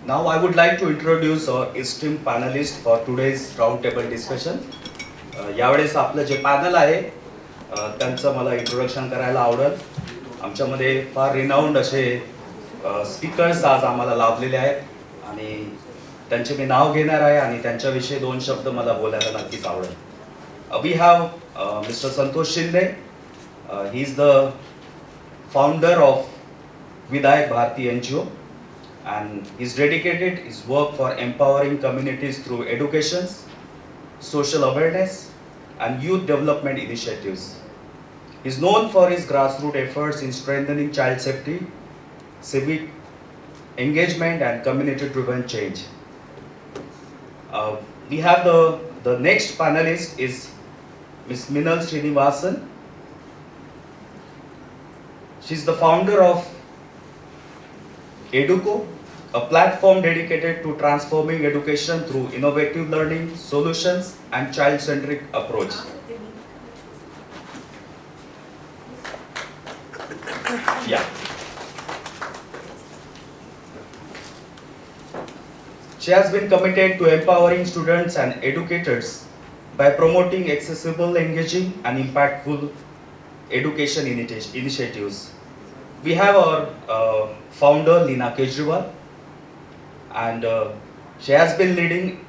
Now I would like to introduce our esteemed panelist for today's roundtable discussion. यावेळेस आपलं जे panel आहे त्यांचं मला इंट्रोडक्शन करायला आवडेल. आमच्यामध्ये फार रिनाऊंड असे स्पीकर्स आज आम्हाला लाभलेले आहेत आणि त्यांचे मी नाव घेणार आहे आणि त्यांच्याविषयी 2 शब्द मला बोलायला नक्कीच आवडेल. We have Mr. Santosh Shinde. He is the founder of Vidayak Bharati NGO, and he's dedicated his work for empowering communities through education, social awareness, and youth development initiatives. He's known for his grassroots efforts in strengthening child safety, civic engagement, and community-driven change. We have the next panelist is Ms. Minal Srinivasan. She's the founder of Educo, a platform dedicated to transforming education through innovative learning solutions and child-centric approach. Yeah. She has been committed to empowering students and educators by promoting accessible, engaging, and impactful education initiatives. We have our founder Leena Kejriwal, and she has been leading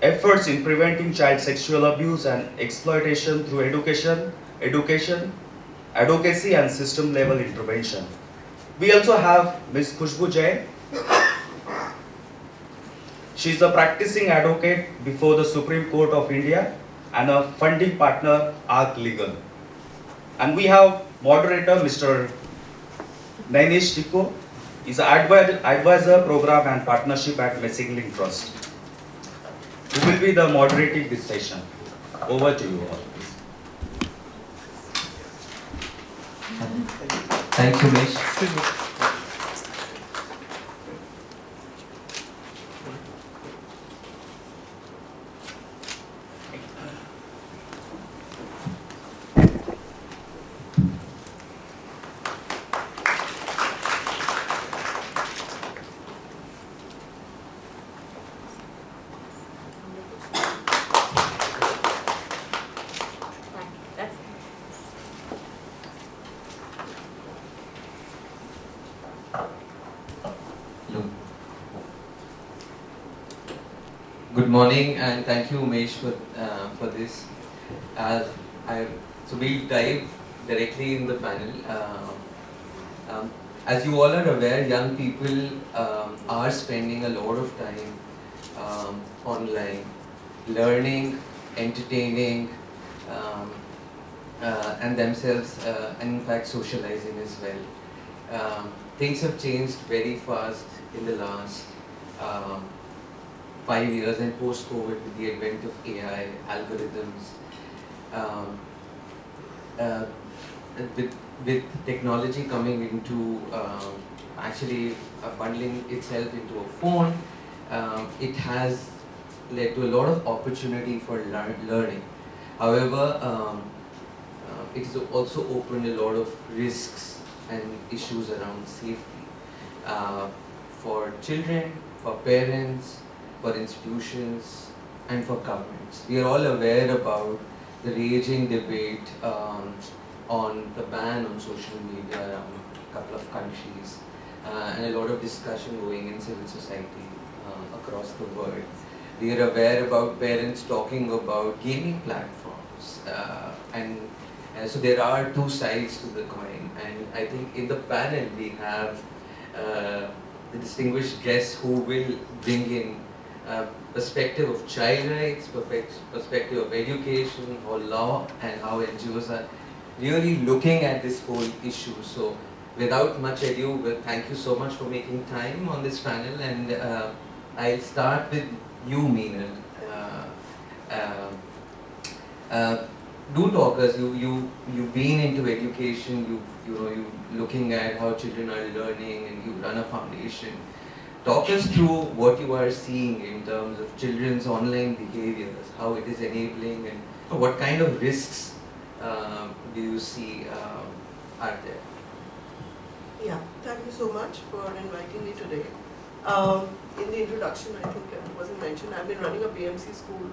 efforts in preventing child sexual abuse and exploitation through education, advocacy, and system level intervention. We also have Ms. Khushbu Jain. She is a practicing advocate before the Supreme Court of India and a funding partner ARC Legal. And we have moderator Mr. Nainish Tikko. Is an advisor, program and partnership at Messing Link Trust, who will be the moderating this session. Over to you all. Thanks, Umesh. Good morning and thank you Umesh for this. So we'll dive directly in the panel. As you all are aware, young people are spending a lot of time online, learning, entertaining, and themselves, and in fact socializing as well. Things have changed very fast in the last 5 years and post-COVID with the advent of AI, algorithms, with technology coming into actually bundling itself into a phone, it has led to a lot of opportunity for learning. However, it has also opened a lot of risks and issues around safety for children, for parents, for institutions, and for governments. We are all aware about the raging debate on the ban on social media around a couple of countries, and a lot of discussion going in civil society across the world. We are aware about parents talking about gaming platforms, and so there are two sides to the coin. And I think in the panel we have the distinguished guests who will bring in perspective of child rights, perspective of education or law, and how NGOs are really looking at this whole issue. So without much ado, well, thank you so much for making time on this panel, and I'll start with you, Meenal. Do talk us. You've been into education. You looking at how children are learning, and you run a foundation. Talk us through what you are seeing in terms of children's online behaviors, how it is enabling, and what kind of risks do you see are there? Yeah, thank you so much for inviting me today. In the introduction, I think it wasn't mentioned, I've been running a BMC school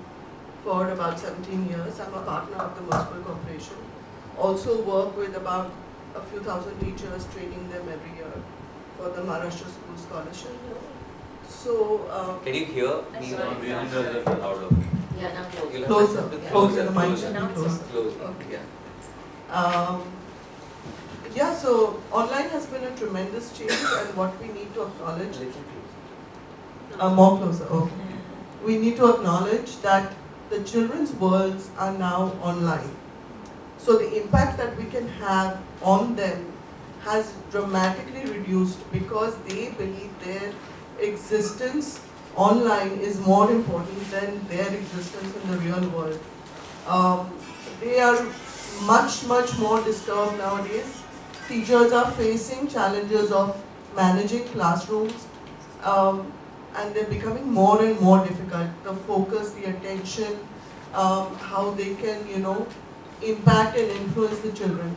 for about 17 years. I'm a partner of the Municipal Corporation. Also work with about a few thousand teachers, training them every year for the Maharashtra School Scholarship. So, Can you hear me now? Yeah, now close. Closer, closer, the mic closer. should be Now it's closer. Closer. Okay. Yeah. Yeah, so online has been a tremendous change, and what we need to acknowledge, more closer, okay. We need to acknowledge that the children's worlds are now online. So the impact that we can have on them has dramatically reduced because they believe their existence online is more important than their existence in the real world. They are much more disturbed nowadays. Teachers are facing challenges of managing classrooms, and they're becoming more and more difficult. The focus, the attention, how they can, impact and influence the children.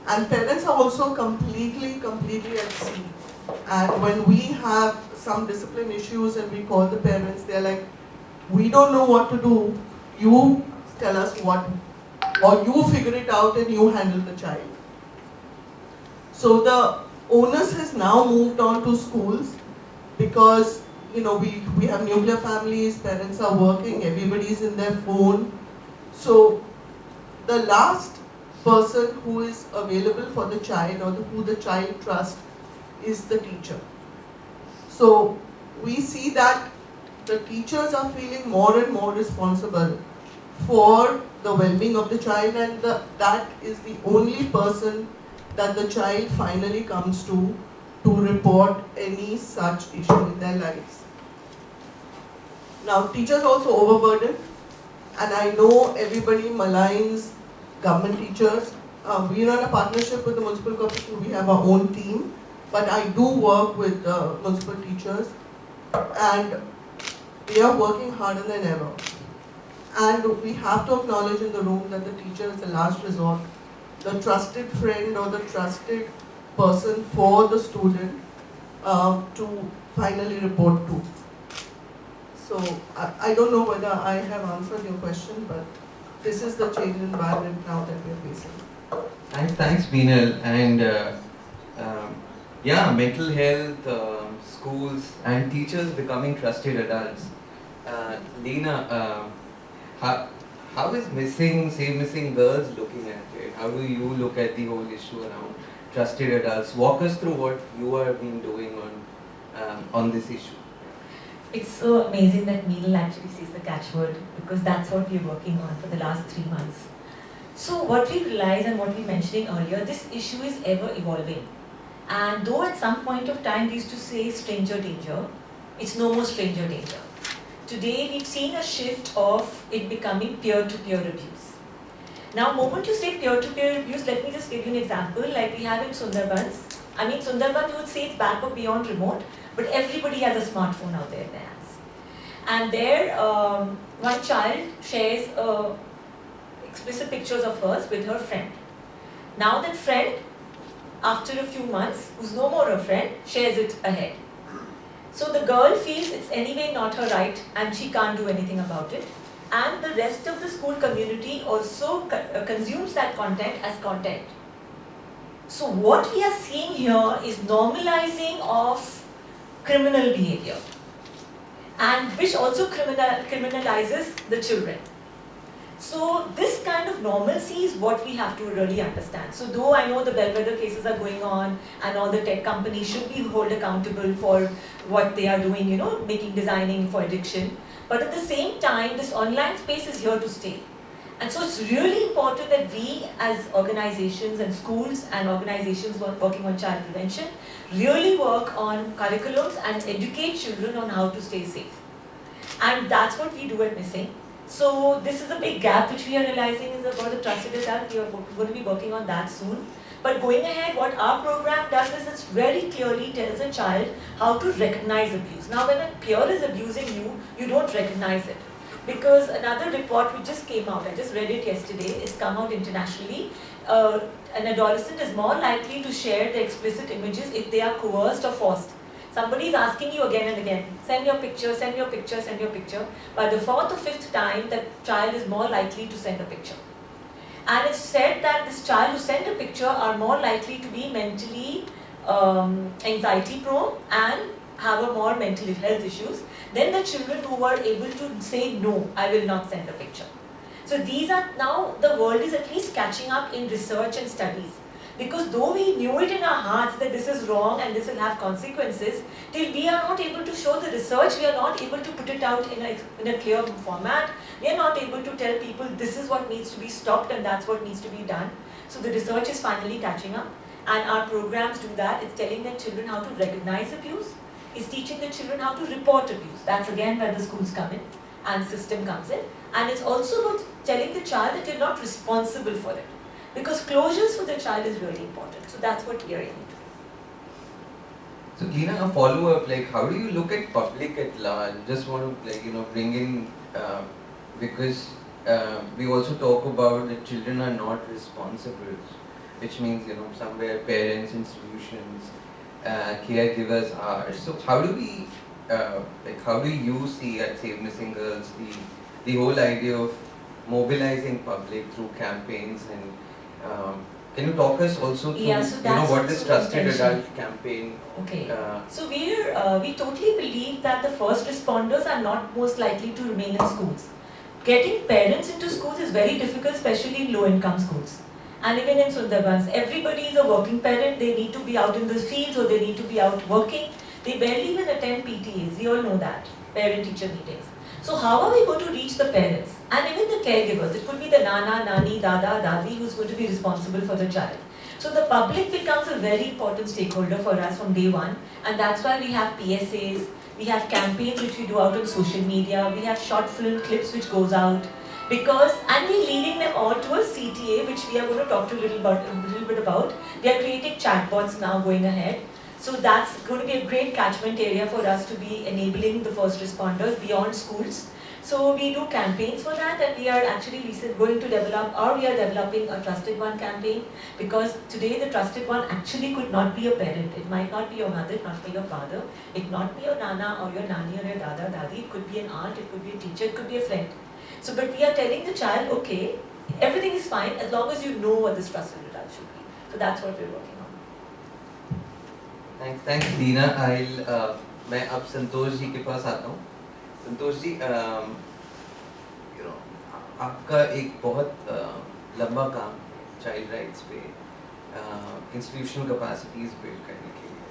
And parents are also completely at sea. And when we have some discipline issues and we call the parents, they're like, we don't know what to do, you tell us what, or you figure it out and you handle the child. So the onus has now moved on to schools because we have nuclear families, parents are working, everybody's in their phone. So the last person who is available for the child or who the child trusts is the teacher. So we see that the teachers are feeling more and more responsible for the well-being of the child, and that is the only person that the child finally comes to report any such issue in their lives. Now, teachers also overburdened, and I know everybody maligns government teachers. We run a partnership with the Municipal Corporation. We have our own team, but I do work with municipal teachers, and they are working harder than ever. And we have to acknowledge in the room that the teacher is the last resort, the trusted friend or the trusted person for the student to finally report to. So I don't know whether I have answered your question, but this is the change in environment now that we are facing. Thanks, Beenal. And yeah, mental health, schools, and teachers becoming trusted adults. Leena, how is missing girls looking at it? How do you look at the whole issue around trusted adults? Walk us through what you have been doing on this issue. It's so amazing that Meenal actually says the catchword, because that's what we're working on for the last 3 months. So what we realize and what we were mentioning earlier, this issue is ever evolving. And though at some point of time we used to say stranger danger, it's no more stranger danger. Today we've seen a shift of it becoming peer-to-peer abuse. Now, moment you say peer-to-peer abuse, let me just give you an example like we have in Sundarbans. I mean, Sundarbans, you would say it's back or beyond remote, but everybody has a smartphone out there in their hands. And there, one child shares explicit pictures of hers with her friend. Now that friend, after a few months, who's no more a friend, shares it ahead. So the girl feels it's anyway not her right and she can't do anything about it. And the rest of the school community also consumes that content as content. So what we are seeing here is normalizing of criminal behavior, and which also criminalizes the children. So this kind of normalcy is what we have to really understand. So though I know the bellwether cases are going on and all the tech companies should be held accountable for what they are doing, designing for addiction, but at the same time, this online space is here to stay. And so it's really important that we as organizations and schools and organizations working on child prevention really work on curriculums and educate children on how to stay safe. And that's what we do at Missing. So this is a big gap which we are realizing is about the trusted adult. We are going to be working on that soon. But going ahead, what our program does is it very clearly tells a child how to recognize abuse. Now when a peer is abusing you, you don't recognize it. Because another report which just came out, I just read it yesterday, it's come out internationally. An adolescent is more likely to share the explicit images if they are coerced or forced. Somebody is asking you again and again, send your picture, send your picture, send your picture. By the 4th or 5th time, that child is more likely to send a picture. And it's said that this child who sent a picture are more likely to be mentally anxiety prone and have a more mental health issues than the children who were able to say no, I will not send a picture. So these are now, the world is at least catching up in research and studies. Because though we knew it in our hearts that this is wrong and this will have consequences, till we are not able to show the research, we are not able to put it out in a clear format, we are not able to tell people this is what needs to be stopped and that's what needs to be done. So the research is finally catching up, and our programs do that. It's telling the children how to recognize abuse, it's teaching the children how to report abuse. That's again where the schools come in and system comes in. And it's also about telling the child that you're not responsible for it. Because closures for the child is really important. So that's what we are aiming to do. So Leena, a follow-up, like how do you look at public at large? Just want to bring in, because we also talk about that children are not responsible, which means somewhere parents, institutions, caregivers are. So how do we, how do you see at Save Missing Girls the whole idea of mobilizing public through campaigns, and can you talk us also through so what this Trusted Adult campaign? Okay. So we totally believe that the first responders are not most likely to remain in schools. Getting parents into schools is very difficult, especially in low-income schools. And even in Sundarbans, everybody is a working parent. They need to be out in the fields or they need to be out working. They barely even attend PTAs. We all know that, parent-teacher meetings. So how are we going to reach the parents and even the caregivers? It could be the nana, nani, dada, dadi who's going to be responsible for the child. So the public becomes a very important stakeholder for us from day one, and that's why we have PSAs, we have campaigns which we do out on social media, we have short film clips which goes out, and we're leading them all to a CTA, which we are going to talk to a little bit about. We are creating chatbots now going ahead. So that's going to be a great catchment area for us to be enabling the first responders beyond schools. So we do campaigns for that, and we are actually going to developing a Trusted One campaign, because today the Trusted One actually could not be a parent. It might not be your mother, it might be your father, it might not be your nana or your nani or your dada, dadi, it could be an aunt, it could be a teacher, it could be a friend. So but we are telling the child, okay, everything is fine as long as you know what this Trusted Adult should be. So that's what we're working on. Thanks Leena. मैं अब संतोष जी के पास आता हूँ. संतोष जी, आपका एक बहुत लंबा काम है चाइल्ड राइट्स पे, इंस्टीट्यूशनल कैपेसिटीज बिल्ड करने के लिए.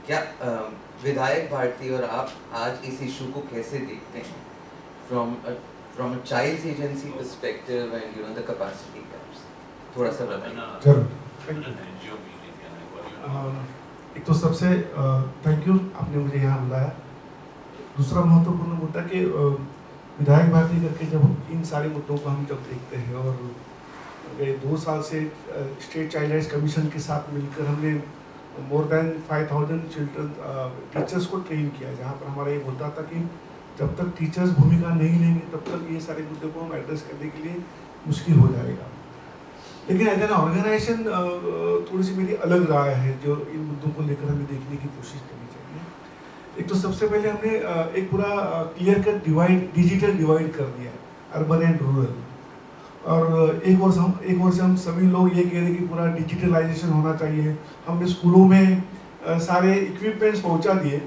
क्या विधायक भारती और आप आज इस इशू को कैसे देखते हैं from a child's agency perspective and the capacity gaps? थोड़ा सा बताइए. एक तो सबसे थैंक यू, आपने मुझे यहाँ बुलाया. दूसरा महत्वपूर्ण मुद्दा कि विधायक भारती करके जब इन सारे मुद्दों को हम जब देखते हैं, और गए 2 साल से स्टेट चाइल्ड राइट्स कमीशन के साथ मिलकर हमने मोर देन 5000 चिल्ड्रन टीचर्स को ट्रेन किया, जहाँ पर हमारा ये मुद्दा था कि जब तक टीचर्स भूमिका नहीं लेंगे तब तक ये सारे मुद्दे को हम एड्रेस करने के लिए मुश्किल हो जाएगा. लेकिन एज एन ऑर्गेनाइजेशन थोड़ी सी मेरी अलग राय है जो इन मुद्दों को लेकर हमें देखने की कोशिश करनी चाहिए. एक तो सबसे पहले हमने एक पूरा क्लियर कट डिजिटल डिवाइड कर दिया, अर्बन एंड रूरल. और एक ओर से हम सभी लोग ये कह रहे हैं कि पूरा डिजिटलाइजेशन होना चाहिए. हमने स्कूलों में सारे इक्विपमेंट्स पहुंचा दिए,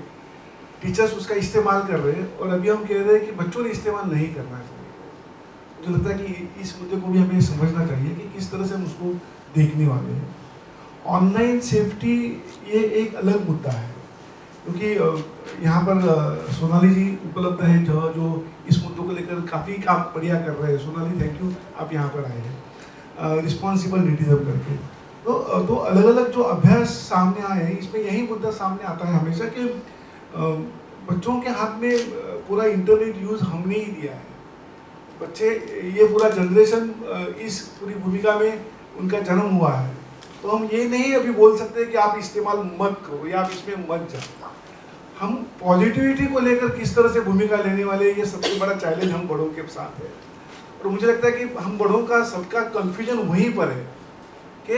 टीचर्स उसका इस्तेमाल कर रहे हैं, और अभी हम कह रहे हैं कि बच्चों ने इस्तेमाल नहीं करना चाहिए. मुझे लगता है कि इस मुद्दे को भी हमें समझना चाहिए कि किस तरह से हम उसको देखने वाले हैं. ऑनलाइन सेफ्टी ये एक अलग मुद्दा है, क्योंकि यहाँ पर सोनाली जी उपलब्ध हैं जो इस मुद्दों को लेकर काफ़ी काम बढ़िया कर रहे हैं. सोनाली, थैंक यू, आप यहाँ पर आए हैं रिस्पॉन्सिबल नेटिज्म करके. तो अलग अलग जो अभ्यास सामने आए हैं, इसमें यही मुद्दा सामने आता है हमेशा कि बच्चों के हाथ में पूरा इंटरनेट यूज़ हमने ही दिया है. बच्चे, ये पूरा जनरेशन इस पूरी भूमिका में उनका जन्म हुआ है, तो हम ये नहीं अभी बोल सकते कि आप इस्तेमाल मत करो या आप इसमें मत जाओ. हम पॉजिटिविटी को लेकर किस तरह से भूमिका लेने वाले, ये सबसे बड़ा चैलेंज हम बड़ों के साथ है. और मुझे लगता है कि हम बड़ों का सबका कन्फ्यूजन वहीं पर है कि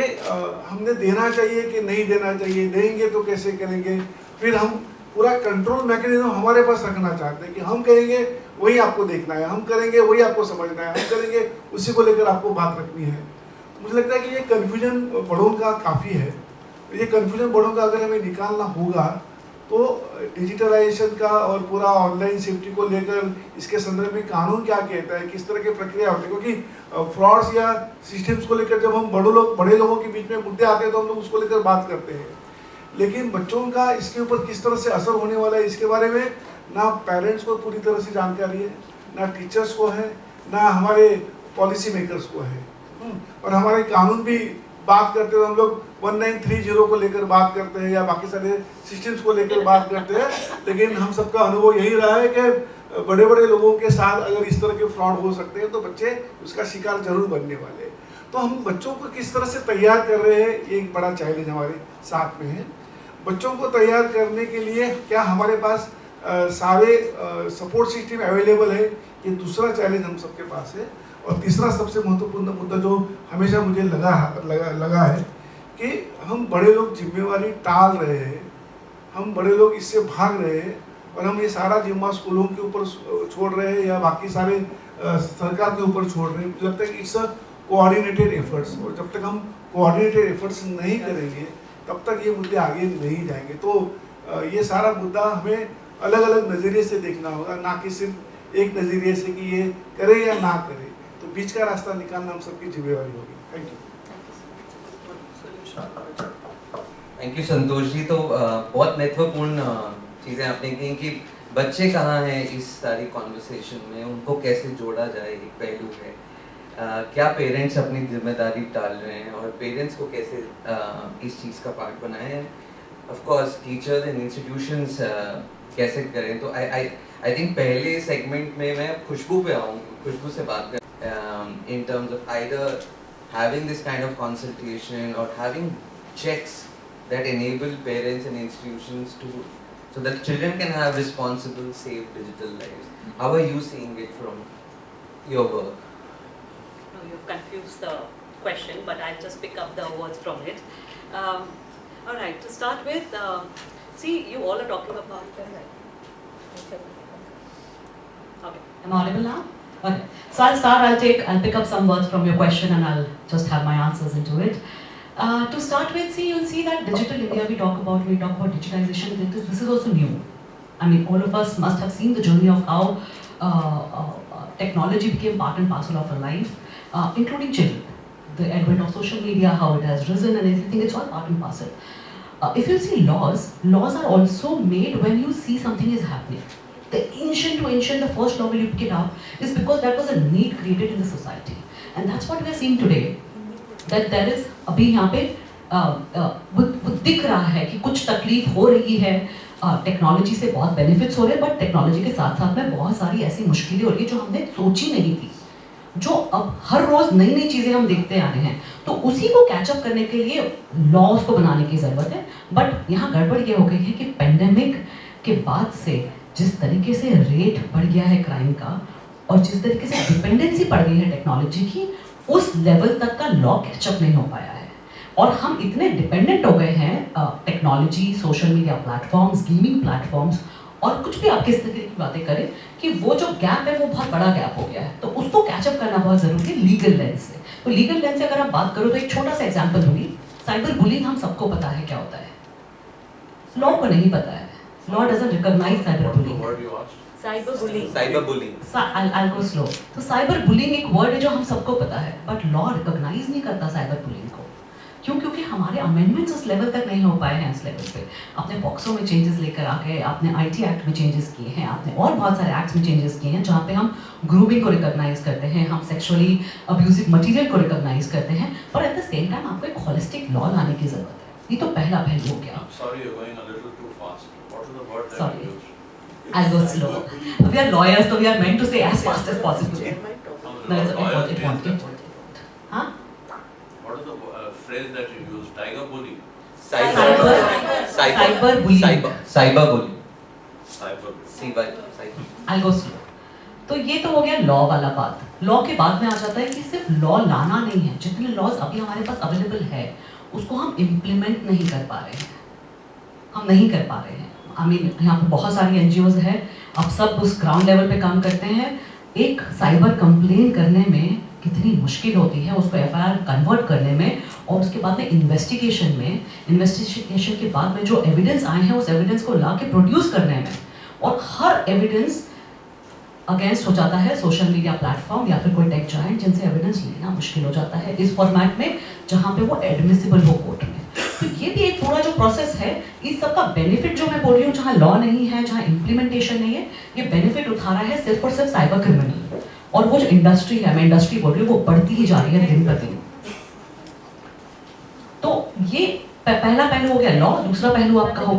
हमने देना चाहिए कि नहीं देना चाहिए, देंगे तो कैसे करेंगे। फिर हम पूरा कंट्रोल मैकेनिज्म हमारे पास रखना चाहते हैं कि हम करेंगे वही आपको देखना है, हम करेंगे वही आपको समझना है, हम करेंगे उसी को लेकर आपको बात रखनी है। मुझे लगता है कि ये कन्फ्यूजन बड़ों का काफ़ी है। ये कन्फ्यूजन बड़ों का अगर हमें निकालना होगा तो डिजिटलाइजेशन का और पूरा ऑनलाइन सेफ्टी को लेकर इसके संदर्भ में कानून क्या कहता है, किस तरह की प्रक्रिया होती है, क्योंकि फ्रॉड्स या सिस्टम्स को लेकर जब हम बड़े लोगों के बीच में मुद्दे आते हैं तो हम लोग उसको लेकर बात करते हैं, लेकिन बच्चों का इसके ऊपर किस तरह से असर होने वाला है इसके बारे में ना पेरेंट्स को पूरी तरह से जानकारी है, ना टीचर्स को है, ना हमारे पॉलिसी मेकर्स को है। और हमारे कानून भी बात करते हैं, हम लोग 1930 को लेकर बात करते हैं या बाकी सारे सिस्टम्स को लेकर बात करते हैं, लेकिन हम सबका अनुभव यही रहा है कि बड़े बड़े लोगों के साथ अगर इस तरह के फ्रॉड हो सकते हैं तो बच्चे उसका शिकार जरूर बनने वाले हैं। तो हम बच्चों को किस तरह से तैयार कर रहे हैं, ये एक बड़ा चैलेंज हमारे साथ में है। बच्चों को तैयार करने के लिए क्या हमारे पास सारे सपोर्ट सिस्टम अवेलेबल है, ये दूसरा चैलेंज हम सबके पास है। और तीसरा सबसे महत्वपूर्ण मुद्दा जो हमेशा मुझे लगा है कि हम बड़े लोग जिम्मेवारी टाल रहे हैं, हम बड़े लोग इससे भाग रहे हैं और हम ये सारा जिम्मा स्कूलों के ऊपर छोड़ रहे हैं या बाकी सारे सरकार के ऊपर छोड़ रहे हैं। मुझे लगता है कि इट्स अ कोऑर्डिनेटेड एफर्ट्स, और जब तक हम कोऑर्डिनेटेड एफर्ट्स नहीं करेंगे तब तक ये मुद्दे आगे नहीं जाएंगे। तो ये सारा मुद्दा हमें अलग अलग नज़रिए से देखना होगा, ना कि सिर्फ एक नज़रिए से कि ये करे या ना करे। तो बीच का रास्ता निकालना हम सबकी जिम्मेवारी होगी। Thank you. Thank you Santosh जी। तो बहुत महत्वपूर्ण चीज़ें आपने कही कि बच्चे कहाँ हैं इस सारी कॉन्वर्सेशन में, उनको कैसे जोड़ा जाए, एक पहलू है। क्या पेरेंट्स अपनी जिम्मेदारी टाल रहे हैं और पेरेंट्स को कैसे इस चीज़ का पार्ट बनाएं, of course teachers and institutions कैसे करें। तो आई थिंक पहले सेगमेंट में मैं खुशबू पे आऊँ, खुशबू से बात कर in terms of either having this kind of consultation or having checks that enable parents and institutions to, so that children can have responsible, safe digital lives. How are you seeing it from your work? No, you've confused the question, but I'll just pick up the words from it. All right, to start with, see, you all are talking about okay. Am I audible now? Okay. So I'll start, I'll pick up some words from your question and I'll just have my answers into it. To start with, see, you'll see that digital India we talk about digitization, this is also new. I mean, all of us must have seen the journey of how technology became part and parcel of our life, including children. The advent of social media, how it has risen and everything, it's all part and parcel. If you see laws are also made when you see something is happening. The ancient, the first law will you pick it up is because that was a need created in the society. And that's what we are seeing today. That there is, अभी यहाँ पे वो दिख रहा है कि कुछ तकलीफ हो रही है, टेक्नोलॉजी से बहुत बेनिफिट्स हो रहे हैं, बट टेक्नोलॉजी के साथ साथ में बहुत सारी ऐसी मुश्किलें हो रही है जो हमने सोची नहीं थी, जो अब हर रोज नई नई चीज़ें हम देखते आ रहे हैं। तो उसी को कैचअप करने के लिए लॉज को बनाने की ज़रूरत है। बट यहाँ गड़बड़ ये हो गई है कि पेंडेमिक के बाद से जिस तरीके से रेट बढ़ गया है क्राइम का और जिस तरीके से डिपेंडेंसी पड़ गई है टेक्नोलॉजी की, उस लेवल तक का लॉ कैचअप नहीं हो पाया है। और हम इतने डिपेंडेंट हो गए हैं technology, social media platforms, gaming platforms और कुछ भी आप किस तरीके की बातें करें कि वो जो गैप है वो बहुत बड़ा गैप हो गया है। तो उसको कैचअप करना बहुत ज़रूरी है लीगल लेंस से। तो लीगल लेंस से अगर आप बात करो तो एक छोटा सा एग्जाम्पल दूंगी। साइबर बुलिंग हम सबको पता है क्या होता है, लॉ को नहीं पता है। Law doesn't recognize cyberbullying. Cyberbullying. Cyberbullying. I'll go slow. तो cyberbullying एक वर्ड है जो हम सबको पता है, बट लॉ रिकॉग्नाइज नहीं करता cyberbullying को। क्यों? क्योंकि हमारे अमेंडमेंट्स उस लेवल तक नहीं हो पाए हैं। इस लेवल पे आपने पॉक्सो में चेंजेस लेकर आ गए, आपने IT एक्ट में चेंजेस किए हैं, आपने और बहुत सारे एक्ट्स में चेंजेस किए हैं जहाँ पे हम ग्रूमिंग को रिकॉग्नाइज करते हैं, हम सेक्सुअली अब्यूजिव मटीरियल को रिकॉग्नाइज करते हैं, पर एट द सेम टाइम आपको एक होलिस्टिक लॉ लाने की जरूरत है। ये तो पहला पहलू हो गया। Sorry, you're going a little too fast. What is the word that Sorry. you used? I'll go slow. We are lawyers, so we are meant to say as fast as possible. No, it's important. Huh? What is the phrase that you used? Tiger bully? Cyberbullying. Cyberbullying. Cyber. Cyber. I'll go slow. तो ये तो हो गया law वाला बात। Law के बाद में आ जाता है कि सिर्फ लॉ लाना नहीं है, जितने लॉज अभी हमारे पास अवेलेबल है उसको हम इम्प्लीमेंट नहीं कर पा रहे हैं, हम नहीं कर पा रहे हैं। आई मीन यहाँ पे बहुत सारी एनजीओज है, अब सब उस ग्राउंड लेवल पे काम करते हैं। एक साइबर कंप्लेन करने में कितनी मुश्किल होती है, उसको एफआईआर कन्वर्ट करने में, और उसके बाद में इन्वेस्टिगेशन के बाद में जो एविडेंस आए हैं उस एविडेंस को ला के प्रोड्यूस करने में, और हर एविडेंस अगेंस्ट हो जाता है सोशल मीडिया प्लेटफॉर्म या फिर कोई टेक जायंट, जिनसे एविडेंस लेना मुश्किल हो जाता है इस फॉर्मेट में जहाँ पे वो एडमिसिबल हो कोर्ट में। तो ये भी एक पूरा जो प्रोसेस है, इस सब का बेनिफिट जो मैं बोल रही हूँ, जहाँ लॉ नहीं है, जहाँ इम्प्लीमेंटेशन नहीं है, ये बेनिफिट उठा रहा है सिर्फ और सिर्फ साइबर क्रिमिनल। और वो जो इंडस्ट्री है, मैं इंडस्ट्री बोल रही हूँ, वो बढ़ती ही जा रही है दिन प्रतिदिन। तो ये पहला पहलू हो गया लॉ। दूसरा पहलू आपका हो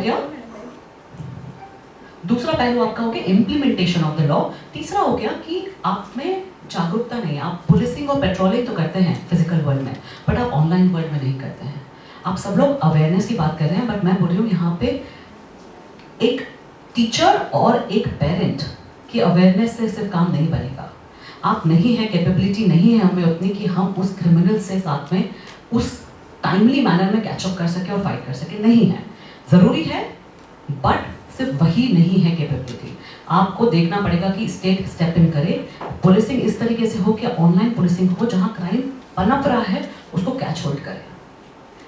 गया इम्प्लीमेंटेशन ऑफ द लॉ। तीसरा हो गया कि आप में जागरूकता नहीं है। आप पुलिसिंग और पेट्रोलिंग तो करते हैं फिजिकल वर्ल्ड में, बट आप ऑनलाइन वर्ल्ड में नहीं करते हैं। आप सब लोग अवेयरनेस की बात कर रहे हैं, बट मैं बोल रही हूँ यहाँ पे एक टीचर और एक पेरेंट की अवेयरनेस से सिर्फ काम नहीं बनेगा। आप नहीं है, कैपेबिलिटी नहीं है हमें उतनी कि हम उस क्रिमिनल से साथ में उस टाइमली मैनर में कैचअप कर सके और फाइट कर सके, नहीं है। ज़रूरी है, बट सिर्फ वही नहीं है कैपेबिलिटी। आपको देखना पड़ेगा कि स्टेट स्टेप इन करे, पुलिसिंग इस तरीके से हो कि ऑनलाइन पुलिसिंग हो, जहाँ क्राइम पनप रहा है उसको कैच होल्ड करे।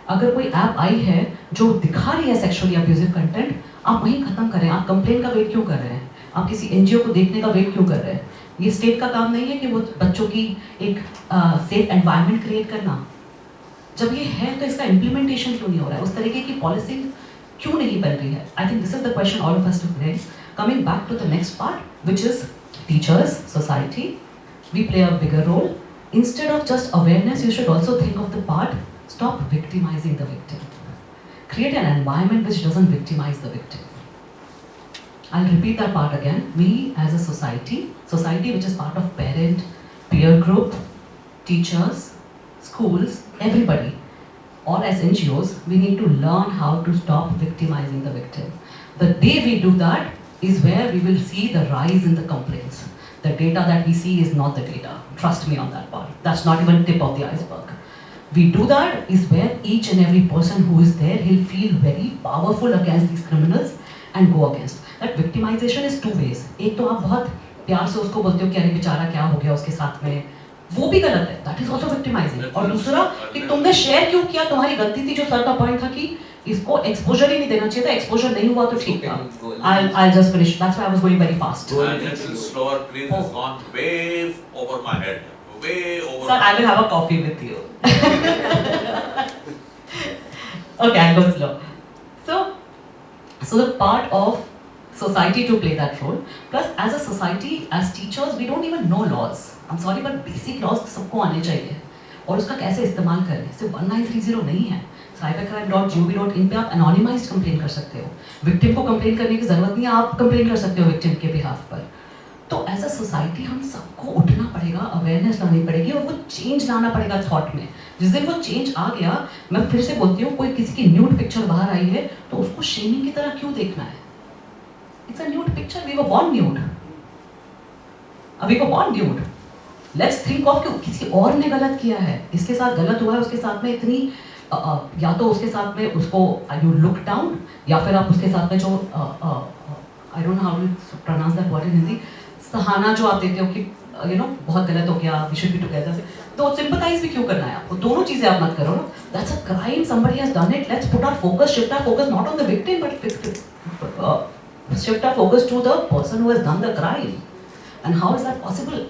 अगर कोई ऐप आई है जो दिखा रही है सेक्सुअली अब्यूजिव कंटेंट, आप वहीं खत्म करें। आप कंप्लेन का वेट क्यों कर रहे हैं? आप किसी एनजीओ को देखने का वेट क्यों कर रहे हैं? ये स्टेट का काम नहीं है कि वो बच्चों की एक सेफ एनवायरनमेंट क्रिएट करना। जब ये है तो इसका इम्प्लीमेंटेशन क्यों नहीं हो रहा है? उस तरीके की पॉलिसिंग क्यों नहीं बन रही है? I think this is the question all of us to raise. Coming back to the next part, which is teachers, society, we play a bigger role. Instead of just awareness, you should also think of the part, stop victimizing the victim. Create an environment which doesn't victimize the victim. I'll repeat that part again. We as a society which is part of parent, peer group, teachers, schools, everybody, or as NGOs, we need to learn how to stop victimizing the victim. The day we do that is where we will see the rise in the complaints. The data that we see is not the data. Trust me on that part. That's not even tip of the iceberg. We do that is where each and every person who is there, he'll feel very powerful against these criminals and go against. That victimization is two ways. एक तो आप बहुत प्यार से उसको बोलते हो कि अरे बेचारा क्या हो गया उसके साथ में, वो भी गलत है, that is also victimizing. और दूसरा कि तुमने शेयर क्यों किया, तुम्हारी गलती थी, जो सर का पॉइंट था कि इसको एक्सपोजर ही नहीं देना चाहिए था, एक्सपोजर नहीं हुआ तो ठीक था. I'll just finish. That's why I was going very fast. A little slower, please. It's gone way over my head. Way over. Sir, I will have a coffee with you. Okay, I'll go slow. So the part of society to play that role. Plus, as a society, as teachers, we don't even know laws. I'm sorry, but basic laws सबको आने चाहिए. और उसका कैसे इस्तेमाल करें? सिर्फ 1930 नहीं है. cybercrime.gov.in पे आप anonymized कंप्लेन कर सकते हो. विक्टिम को कंप्लेन करने की जरूरत नहीं है, आप कंप्लेन कर सकते हो विक्टिम के बिहाफ पर. तो एज अ सोसाइटी हम सबको उठना पड़ेगा, अवेयरनेस लानी पड़ेगी और वो चेंज लाना पड़ेगा थॉट में. जिस दिन वो चेंज आ गया, मैं फिर से बोलती हूँ, कोई किसी की न्यूड पिक्चर बाहर आई है तो उसको शेमिंग की तरह क्यों देखना है? It's a nude picture, we were born nude. We were born nude. Let's think of कि किसी और ने गलत किया है, इसके साथ गलत हुआ है, उसके साथ में इतनी या तो उसके साथ में उसको यू लुक डाउन, या फिर आप उसके साथ में जो I don't know how to pronounce that word in Hindi, सहाना जो आप देते हो कि यू नो बहुत गलत हो गया, वी शुड बी टुगेदर, तो सिंपैथाइज भी क्यों करना है आपको? दोनों चीजें आप मत करो ना. That's a crime, somebody has done it. Let's put our focus, shift our focus not on the victim but shift our focus to the person who has done the crime. And how is that possible?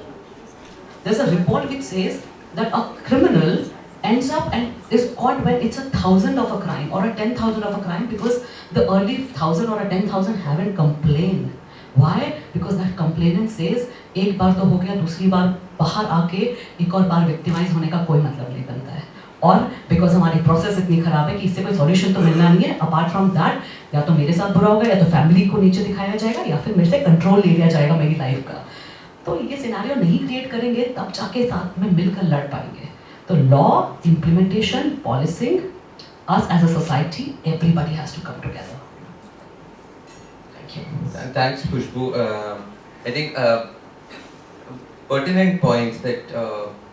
There's a report which says that a criminal ends up and is caught when it's 1,000 of a crime or a 10,000 of a crime, because the early 1,000 or a 10,000 haven't complained. Why? Because that complainant says एक बार तो हो गया, दूसरी बार बाहर आके एक और बार victimise होने का कोई मतलब नहीं बनता है. और बिकॉज हमारी प्रोसेस इतनी खराब है कि इससे कोई सॉल्यूशन तो मिलना नहीं है. अपार्ट फ्रॉम दैट, या तो मेरे साथ बुरा होगा, या तो फैमिली को नीचे दिखाया जाएगा, या फिर मेरे से कंट्रोल ले लिया जाएगा मेरी लाइफ का. तो ये सिनेरियो नहीं क्रिएट करेंगे तब जाके साथ में मिलकर लड़ पाएंगे. तो law, implementation, policing, us as a society, everybody has to come together. Thank you. Thanks, Khushbu. I think pertinent points that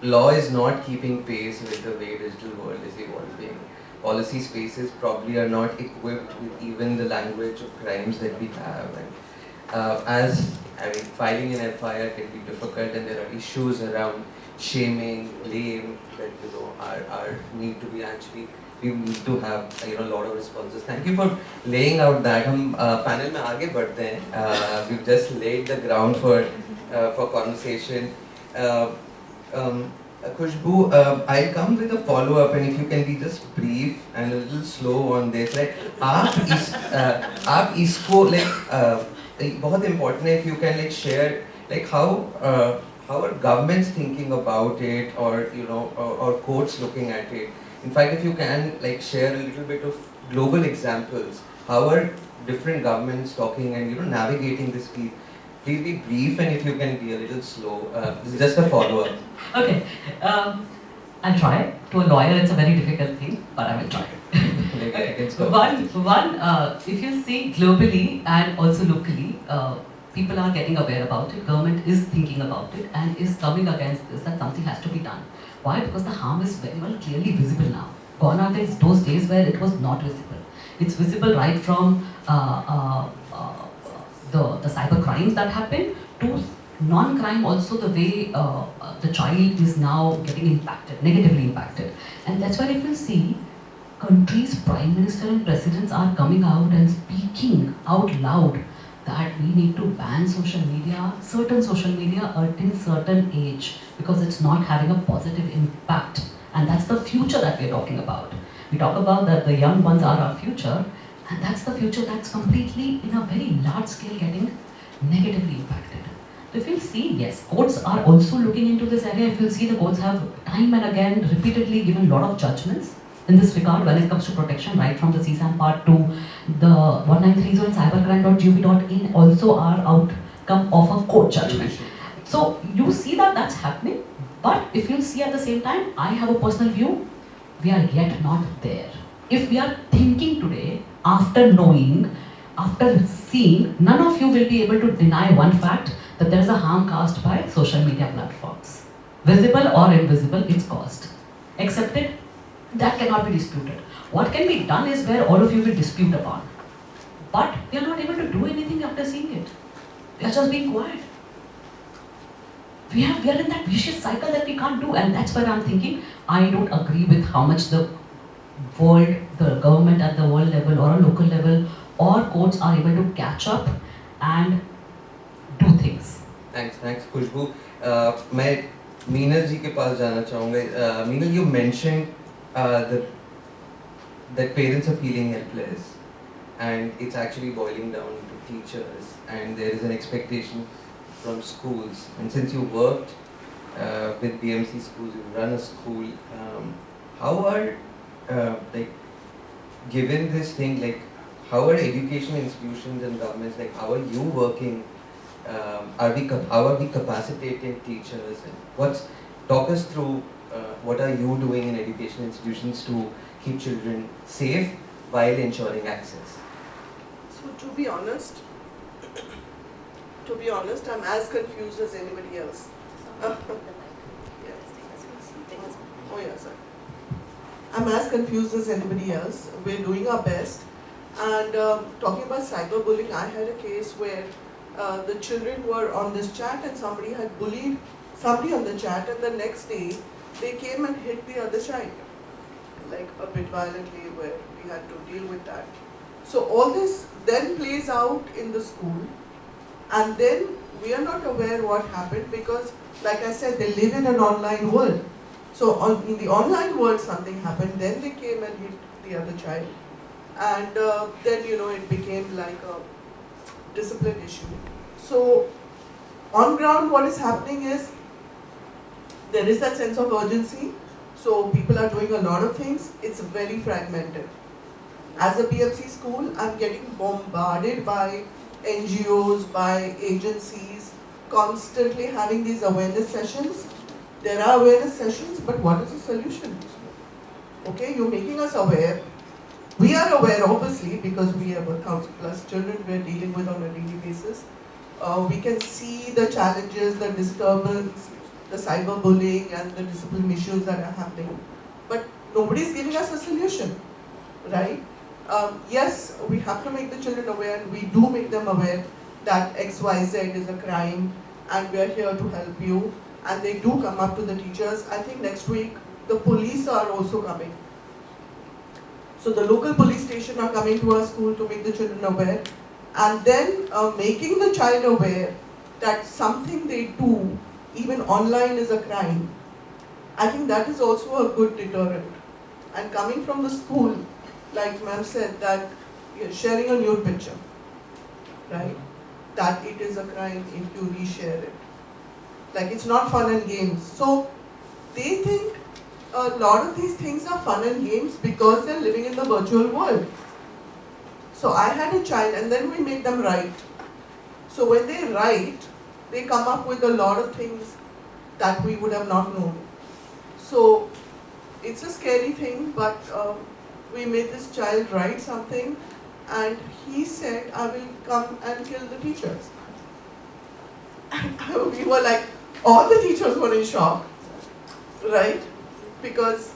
law is not keeping pace with the way digital world is evolving. Policy spaces probably are not equipped with even the language of crimes that we have. And filing an FIR can be difficult, and there are issues around shaming, blame that are need to be actually. We need to have a lot of responses. Thank you for laying out that. हम panel में आगे बढ़ते हैं. We've just laid the ground for conversation. Khushbu, I'll come with a follow-up, and if you can be just brief and a little slow on this. Like, आप इसको बहुत important है if you can share how are governments thinking about it, or courts looking at it. In fact, if you can share a little bit of global examples, how are different governments talking and navigating this field. Please be brief, and if you can be a little slow. This is just a follow-up. Okay, I'll try. To a lawyer, it's a very difficult thing, but I will try. If you see globally and also locally, people are getting aware about it. Government is thinking about it and is coming against this, that something has to be done. Why? Because the harm is very well clearly visible now. Gone are those days where it was not visible. It's visible right from the cyber crimes that happen to non-crime, also the way the child is now getting impacted, negatively impacted. And that's why if you see, countries' prime minister and presidents are coming out and speaking out loud that we need to ban social media, certain social media in certain age, because it's not having a positive impact. And that's the future that we're talking about. We talk about that the young ones are our future, and that's the future that's completely, in a very large scale, getting negatively impacted. So if you see, yes, courts are also looking into this area. If you see, the courts have time and again repeatedly given a lot of judgments in this regard when it comes to protection, right from the CSAM part to the 1930 and cybercrime.gov.in also are outcome of a court judgment. So you see that that's happening, but if you see at the same time, I have a personal view, we are yet not there. If we are thinking today, after knowing, after seeing, none of you will be able to deny one fact, that there is a harm caused by social media platforms. Visible or invisible, it's caused. Accepted? That cannot be disputed. What can be done is where all of you will dispute upon. But we are not able to do anything after seeing it. We are just being quiet. We are in that vicious cycle that we can't do, and that's where I'm thinking, I don't agree with how much the world, the government at the world level or a local level or courts are able to catch up and do things. Thanks, Khushbu. मैं मीनल जी के पास जाना चाहूँगा. Meenal, you mentioned that parents are feeling helpless, and it's actually boiling down to teachers, and there is an expectation from schools. And since you worked with BMC schools, you run a school, how are given this thing, how are educational institutions and governments, how are you working? How are we capacitating teachers? And talk us through what are you doing in educational institutions to keep children safe while ensuring access? So to be honest, I'm as confused as anybody else. Oh yeah, sorry. I'm as confused as anybody else. We're doing our best. And talking about cyberbullying, I had a case where the children were on this chat and somebody had bullied somebody on the chat, and the next day they came and hit the other child, like a bit violently, where we had to deal with that. So all this then plays out in the school, and then we are not aware what happened because, like I said, they live in an online world. So in the online world something happened, then they came and hit the other child, and then it became like a discipline issue. So on ground what is happening is there is that sense of urgency, so people are doing a lot of things. It's very fragmented. As a BMC school, I'm getting bombarded by NGOs, by agencies, constantly having these awareness sessions. There are awareness sessions, but what is the solution? Okay, you're making us aware. We are aware, obviously, because we have 1,000+ children we're dealing with on a daily basis. We can see the challenges, the disturbance, the cyberbullying and the discipline issues that are happening. But nobody's giving us a solution, right? Yes, we have to make the children aware, and we do make them aware that XYZ is a crime and we are here to help you. And they do come up to the teachers. I think next week the police are also coming. So the local police station are coming to our school to make the children aware, and then making the child aware that something they do, even online, is a crime. I think that is also a good deterrent. And coming from the school, like ma'am said, that you're sharing a nude picture, right? That it is a crime if you reshare it. Like, it's not fun and games. So they think a lot of these things are fun and games because they're living in the virtual world. So I had a child, and then we made them write. So when they write, they come up with a lot of things that we would have not known. So it's a scary thing, but we made this child write something, and he said, I will come and kill the teachers. And we were like, all the teachers were in shock, right? Because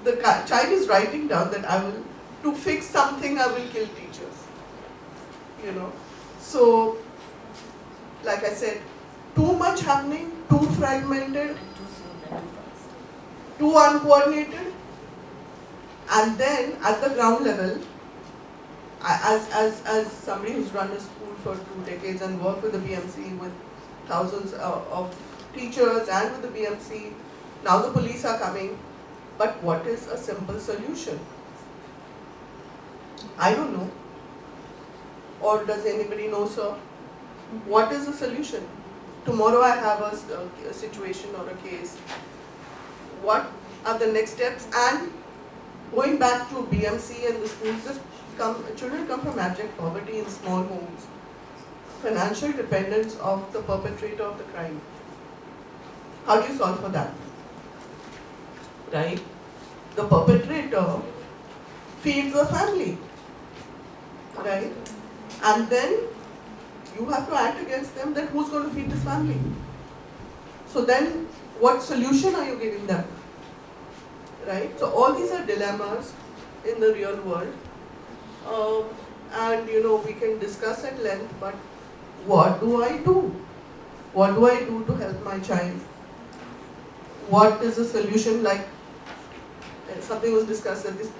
the child is writing down that to fix something, I will kill teachers. You know, so like I said, too much happening, too fragmented, too uncoordinated, and then at the ground level, as somebody who's run a school for 2 decades and worked with the BMC with thousands of teachers and with the BMC, now the police are coming, but what is a simple solution? I don't know. Or does anybody know, sir? What is the solution? Tomorrow I have a situation or a case. What are the next steps? And going back to BMC and the schools, children come from abject poverty in small homes. Financial dependence of the perpetrator of the crime. How do you solve for that? Right? The perpetrator feeds the family. Right? And then you have to act against them, then who's going to feed this family? So then, what solution are you giving them? Right? So all these are dilemmas in the real world. And we can discuss at length, but what do I do? What do I do to help my child? What is the solution? Like, something was discussed that these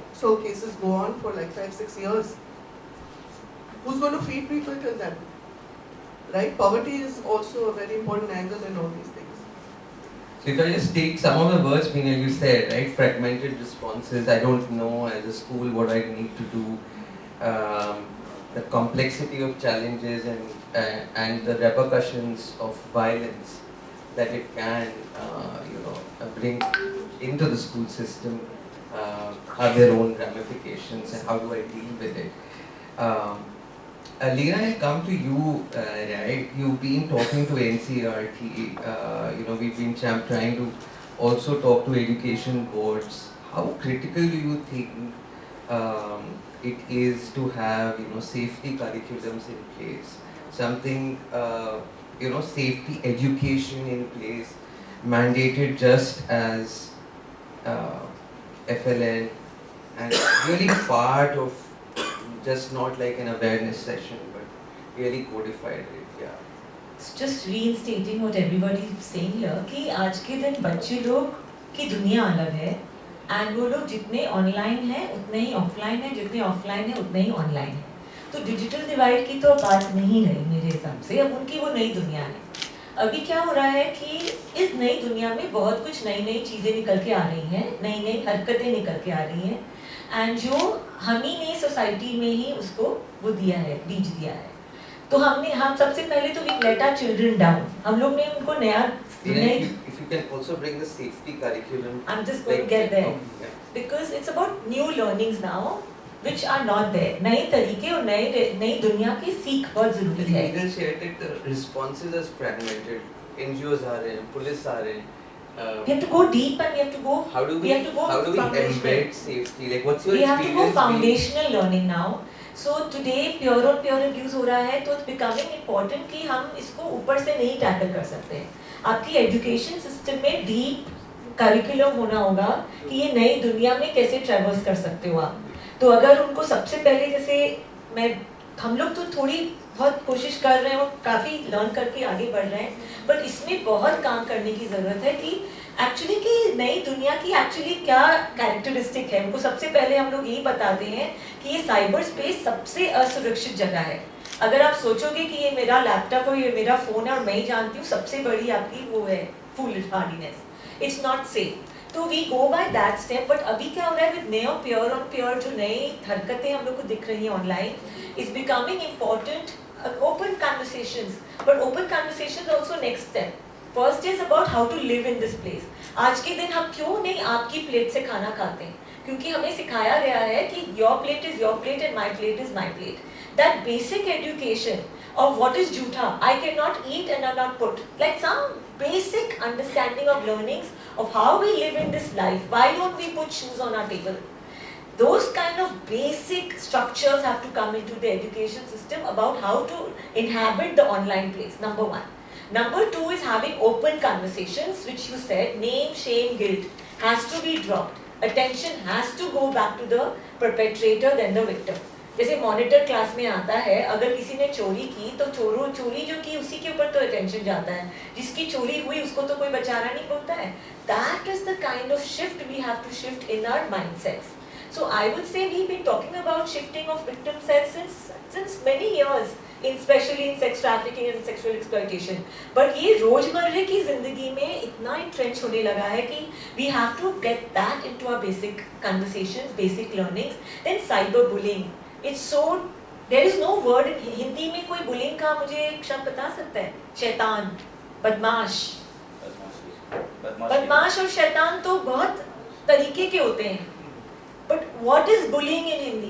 cases go on for like 5-6 years. Who's going to feed people till then? Right? Poverty is also a very important angle in all these things. So if I just take some of the words, Meena, you said, right, fragmented responses, I don't know as a school what I need to do, the complexity of challenges and the repercussions of violence that it can, bring into the school system, have their own ramifications, and how do I deal with it. Leena, I come to you, right? You've been talking to NCERT, we've been trying to also talk to education boards. How critical do you think it is to have, safety curriculums in place? Something, safety education in place, mandated just as FLN, and really part of just not like an awareness session, but really codified it, yeah. It's just reinstating what everybody is saying here कि आज के दिन बच्चे लोग की दुनिया अलग है and वो लोग जितने ऑनलाइन हैं उतने ही ऑफलाइन हैं, जितने ऑफलाइन हैं उतने ही ऑनलाइन हैं. तो डिजिटल डिवाइड की तो बात नहीं रही मेरे हिसाब से. अब उनकी वो नई दुनिया है. अभी क्या हो रहा है कि इस नई दुनिया में बहुत कुछ नई नई चीज़ें निकल के आ रही हैं, नई नई हरकतें निकल के आ रही हैं, एंड जो हम ही ने सोसाइटी में ही उसको वो दिया है, बीज दिया है. तो हम सबसे पहले तो we let our children down. हम लोग ने उनको नया If you can also bring the safety curriculum. I'm just going to get there. Because it's about new learnings now, which are not there. नए तरीके और नई दुनिया की सीख बहुत ज़रूरी है. The legal shared it, the responses are fragmented. NGOs are in, police are in, We have to go deep and we have to go. How do we foundational. embed safety? Like, what's your We have to go experience? foundational learning now. So today pure और pure abuse हो रहा है, तो it's becoming important कि हम इसको ऊपर से नहीं टैकल कर सकते हैं. आपकी education system में deep curriculum होना होगा कि ये नई दुनिया में कैसे traverse कर सकते हो आप. तो अगर उनको सबसे पहले जैसे हम लोग तो थोड़ी बहुत कोशिश कर रहे हैं और काफ़ी लर्न करके आगे बढ़ रहे हैं, बट इसमें बहुत काम करने की ज़रूरत है कि एक्चुअली कि नई दुनिया की एक्चुअली क्या कैरेक्टरिस्टिक है. उनको सबसे पहले हम लोग यही बताते हैं कि ये साइबर स्पेस सबसे असुरक्षित जगह है. अगर आप सोचोगे कि ये मेरा लैपटॉप और ये मेरा फ़ोन है और मैं ही जानती हूँ, सबसे बड़ी आपकी वो है फूलहार्डीनेस. It's not safe. तो we go by that step. But अभी क्या हो रहा है विद नए प्योर और प्योर जो नई हरकतें हम लोग को दिख रही हैं online, is becoming important open conversations. But open conversations also next step. First is about how to live in this place. आज के दिन हम क्यों नहीं आपकी प्लेट से खाना खाते हैं? क्योंकि हमें सिखाया गया है कि your plate is your plate and my plate is my plate. That basic education of what is jhutha, I cannot eat and I'm not put. Like some basic understanding of learnings of how we live in this life. Why don't we put shoes on our table? Those kind of basic structures have to come into the education system about how to inhabit the online place, number one. Number two is having open conversations, which you said, name, shame, guilt has to be dropped. Attention has to go back to the perpetrator than the victim. जैसे monitor class में आता है, अगर किसी ने चोरी की तो चोरी जो की उसी के ऊपर तो अटेंशन जाता है, जिसकी चोरी हुई उसको तो कोई बेचारा नहीं बोलता है. That is the kind of shift we have to shift in our mindsets. So I would say we've been talking about shifting of victim sets since many years, especially in sex trafficking and sexual exploitation. But ये रोजमर्रे की जिंदगी में इतना entrenched होने लगा है कि we have to get that into our basic conversations, basic learnings. Then cyberbullying, it's so there is no word in Hindi में कोई bullying का मुझे एक शब्द बता सकता है? शैतान, बदमाश. बदमाश और शैतान तो बहुत तरीके के होते हैं. But what is bullying in Hindi?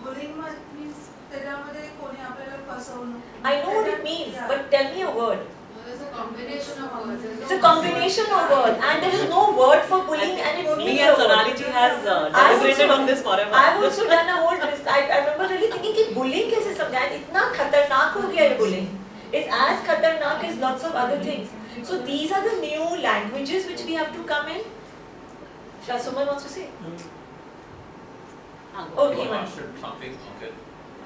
Bullying means त्याच्यामध्ये कोणी आपल्याला फसवणं. I know what it means, but tell me a word. There's a combination of words. It's a combination of words, and there is no word for bullying, and it Me means and a word. Sonali ji has deliberated on this forever. I've also done a whole list. I remember really thinking कि bullying कैसे समझाएं? इतना खतरनाक हो गया ये bullying. It's as खतरनाक as lots of other things. So these are the new languages which we have to come in. Shall someone wants to say? Okay, You man. asked something, okay.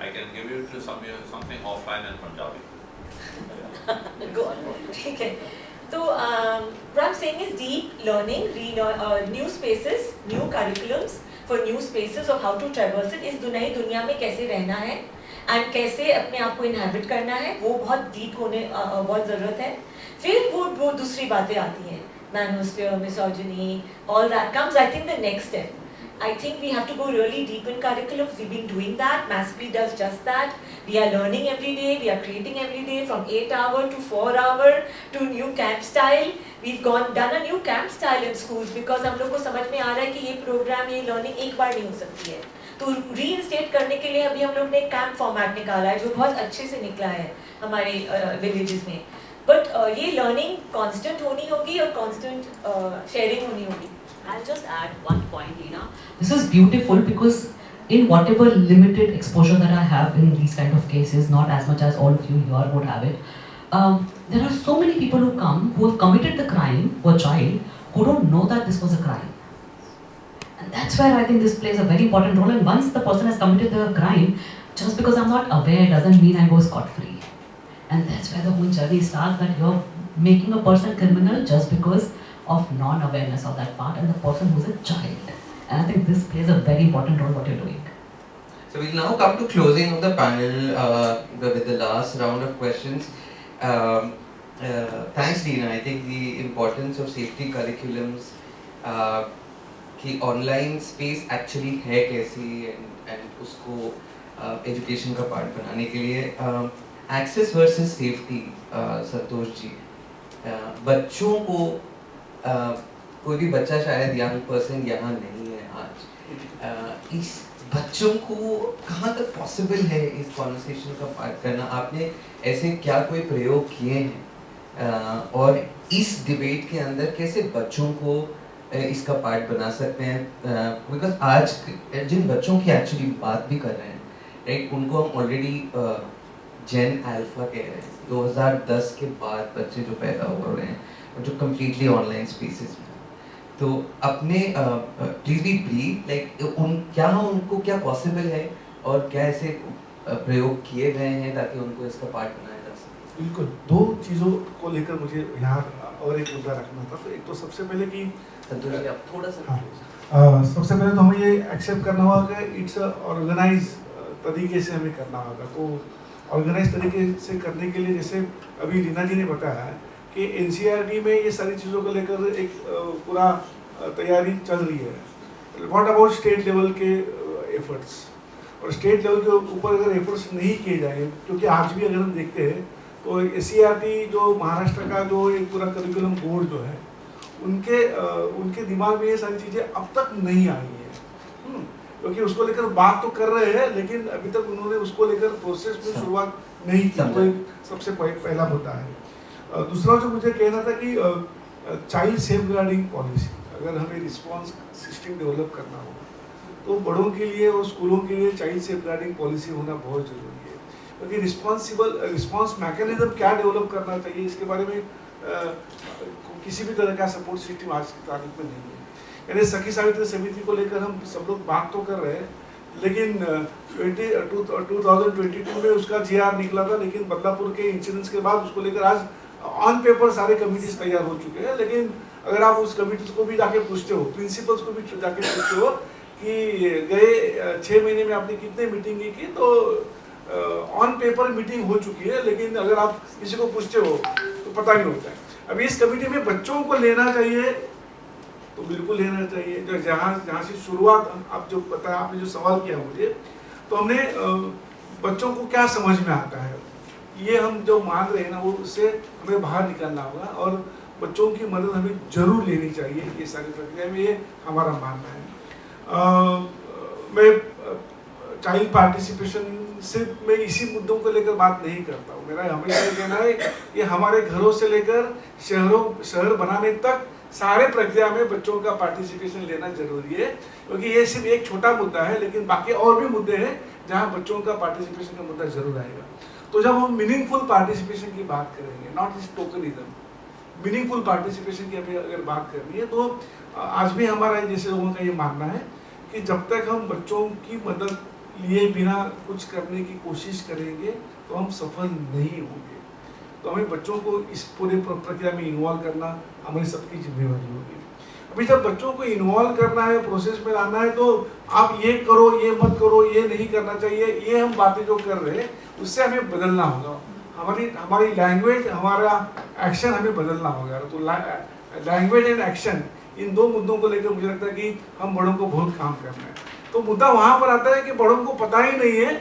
I can give you to something offline in Punjabi. Go on. ठीक है. तो what I'm saying is deep learning, new spaces, new curriculums for new spaces of how to traverse it. इस नई दुनिया में कैसे रहना है and कैसे अपने आप को inhabit करना है, वो बहुत deep होने बहुत ज़रूरत है. फिर वो दूसरी बातें आती हैं. Manosphere, misogyny, all that comes, I think, the next step. I think we have to go really deep in curriculums. We've been doing that. Massively does just that. We are learning every day. We are creating every day from 8-hour to 4-hour to new camp style. We've done a new camp style in schools because हम लोग को समझ में आ रहा है कि ये program, ये learning एक बार नहीं हो सकती है. तो reinstate करने के लिए अभी हम लोग ने camp format निकाला है जो बहुत अच्छे से निकला है हमारे villages में. But ये learning constant होनी होगी और constant sharing होनी होगी. I'll just add one point, Leena. This is beautiful because in whatever limited exposure that I have in these kind of cases, not as much as all of you here would have it, there are so many people who come who have committed the crime, who are child, who don't know that this was a crime. And that's where I think this plays a very important role. And once the person has committed the crime, just because I'm not aware doesn't mean I go scot-free. And that's where the whole journey starts, that you're making a person criminal just because of non-awareness of that part and the person who's a child. And I think this plays a very important role what you're doing. So we'll now come to closing of the panel with the last round of questions. Thanks, Leena. I think the importance of safety curriculums, कि online space actually है कैसी and उसको education का part बनाने के लिए access versus safety, Santosh ji, बच्चों को कोई भी बच्चा शायद young person यहाँ नहीं है आज, इस बच्चों को कहाँ तक possible है इस conversation का part करना? आपने ऐसे क्या कोई प्रयोग किए हैं और इस डिबेट के अंदर कैसे बच्चों को इसका पार्ट बना सकते हैं, बिकॉज आज जिन बच्चों की एक्चुअली बात भी कर रहे हैं, राइट, उनको हम ऑलरेडी जेन अल्फा कह रहे हैं। 2010 के बाद बच्चे जो पैदा हो रहे हैं और जो कम्प्लीटली ऑनलाइन स्पेसेस में, तो अपने प्लीज बी ब्रीफ, लाइक क्या उनको क्या पॉसिबल है और क्या ऐसे प्रयोग किए गए हैं ताकि उनको इसका पार्ट बनाया जा सके। बिल्कुल, दो चीज़ों को लेकर मुझे यहाँ और एक मुद्दा रखना था। तो एक तो सबसे पहले कि संतोष जी आप थोड़ा सा हाँ, सबसे पहले तो हमें ये एक्सेप्ट करना होगा कि इट्स ऑर्गेनाइज तरीके से हमें करना होगा। तो ऑर्गेनाइज तरीके से करने के लिए, जैसे अभी रीना जी ने बताया कि एनसीईआरटी में ये सारी चीज़ों को लेकर एक पूरा तैयारी चल रही है। व्हाट अबाउट स्टेट लेवल के एफर्ट्स, और स्टेट लेवल के ऊपर अगर एफर्ट्स नहीं किए जाएंगे, क्योंकि आज भी अगर हम देखते हैं तो एनसीईआरटी जो महाराष्ट्र का जो एक पूरा करिकुलम बोर्ड जो है, उनके दिमाग में ये सारी चीज़ें अब तक नहीं आई है। क्योंकि उसको लेकर बात तो कर रहे हैं, लेकिन अभी तक उन्होंने उसको लेकर प्रोसेस में शुरुआत नहीं की। तो एक सबसे पहला मुद्दा है। दूसरा जो मुझे कहना था कि चाइल्ड सेफ गार्डिंग पॉलिसी, अगर हमें रिस्पॉन्स सिस्टम डेवलप करना हो तो बड़ों के लिए और स्कूलों के लिए चाइल्ड सेफ गार्डिंग पॉलिसी होना बहुत जरूरी है। क्योंकि रिस्पॉन्स मैकेनिज्म क्या डेवलप करना चाहिए, इसके बारे में किसी भी तरह का सपोर्ट सिस्टम आज की तारीख में नहीं है। यानी सखी सावित्री समिति को लेकर हम सब लोग बात तो कर रहे हैं, लेकिन 2022 में उसका जीआर निकला था, लेकिन बदलापुर के इंसिडेंट्स के बाद उसको लेकर आज ऑन पेपर सारे कमिटीज तैयार हो चुके हैं। लेकिन अगर आप उस कमिटीज को भी जाके पूछते हो, प्रिंसिपल्स को भी जाके पूछते हो कि गए 6 महीने में आपने कितने मीटिंग की, तो ऑन पेपर मीटिंग हो चुकी है, लेकिन अगर आप किसी को पूछते हो तो पता नहीं होता है। अभी इस कमेटी में बच्चों को लेना चाहिए तो बिल्कुल लेना चाहिए। जो जहाँ से शुरुआत, आप जो पता आपने जो सवाल किया मुझे, तो हमने बच्चों को क्या समझ में आता है, ये हम जो मान रहे हैं ना, वो उससे हमें बाहर निकलना होगा और बच्चों की मदद हमें जरूर लेनी चाहिए ये सारी प्रक्रिया में, ये हमारा मानना है। मैं चाइल्ड पार्टिसिपेशन सिर्फ मैं इसी मुद्दों को लेकर बात नहीं करता हूँ। मेरा हमेशा ये कहना है कि हमारे घरों से लेकर शहर बनाने तक सारे प्रक्रिया में बच्चों का पार्टिसिपेशन लेना जरूरी है, क्योंकि ये सिर्फ एक छोटा मुद्दा है, लेकिन बाकी और भी मुद्दे हैं जहाँ बच्चों का पार्टिसिपेशन का मुद्दा जरूर आएगा। तो जब हम मीनिंगफुल पार्टिसिपेशन की बात करेंगे, नॉट इस टोकनिज्म, मीनिंगफुल पार्टिसिपेशन की हमें अगर बात करनी है, तो आज भी हमारा जैसे लोगों का ये मानना है कि जब तक हम बच्चों की मदद लिए बिना कुछ करने की कोशिश करेंगे तो हम सफल नहीं होंगे। तो हमें बच्चों को इस पूरे प्रक्रिया में इन्वॉल्व करना हमारी सबकी जिम्मेवारी होगी। अभी जब बच्चों को इन्वॉल्व करना है, प्रोसेस में लाना है, तो आप ये करो, ये मत करो, ये नहीं करना चाहिए, ये हम बातें जो कर रहे हैं उससे हमें बदलना होगा। हमारी लैंग्वेज, हमारा एक्शन हमें बदलना होगा। तो लैंग्वेज एंड एक्शन, इन दो मुद्दों को लेकर मुझे लगता है कि हम बड़ों को बहुत काम करना है। तो मुद्दा वहाँ पर आता है कि बड़ों को पता ही नहीं है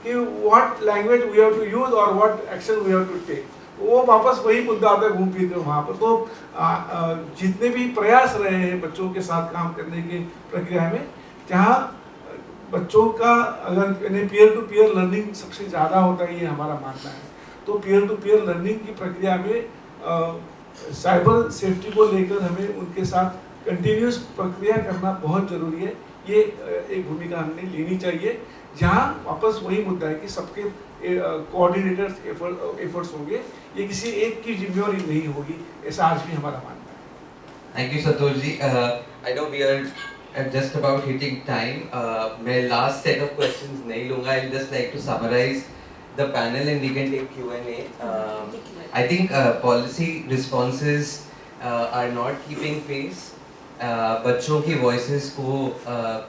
कि what language we have to use और what action we have to take. वो वापस वही मुद्दा आता है घूम फिर कर वहाँ पर। तो जितने भी प्रयास रहे हैं बच्चों के साथ काम करने की प्रक्रिया में, जहाँ बच्चों का अगर पीयर टू पीयर लर्निंग सबसे ज़्यादा होता है, ये हमारा मानना है। तो पीयर टू पीयर लर्निंग की प्रक्रिया में साइबर सेफ्टी को लेकर हमें उनके साथ कंटिन्यूस प्रक्रिया करना बहुत ज़रूरी है। ये एक भूमिका हमने लेनी चाहिए, जहाँ वापस वही मुद्दा है कि सबके कोऑर्डिनेटर्स एफर्ट्स होंगे, ये किसी एक की जिम्मेवारी नहीं होगी, ऐसा आज भी हमारा मानना है। Thank you Santosh ji. I know we are just about hitting time. मैं last set of questions नहीं लूँगा. I'll just like to summarize the panel and we can take Q&A. I think policy responses are not keeping pace. बच्चों की voices को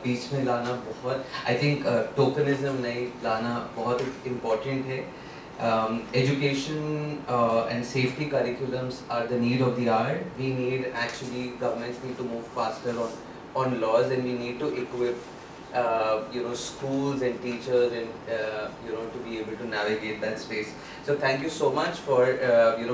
बीच में लाना बहुत, I think tokenism नहीं लाना बहुत important है. Education and safety curriculums are the need of the hour. We need, actually governments need to move faster on laws, and we need to equip schools and teachers and to be able to navigate that space. So thank you so much for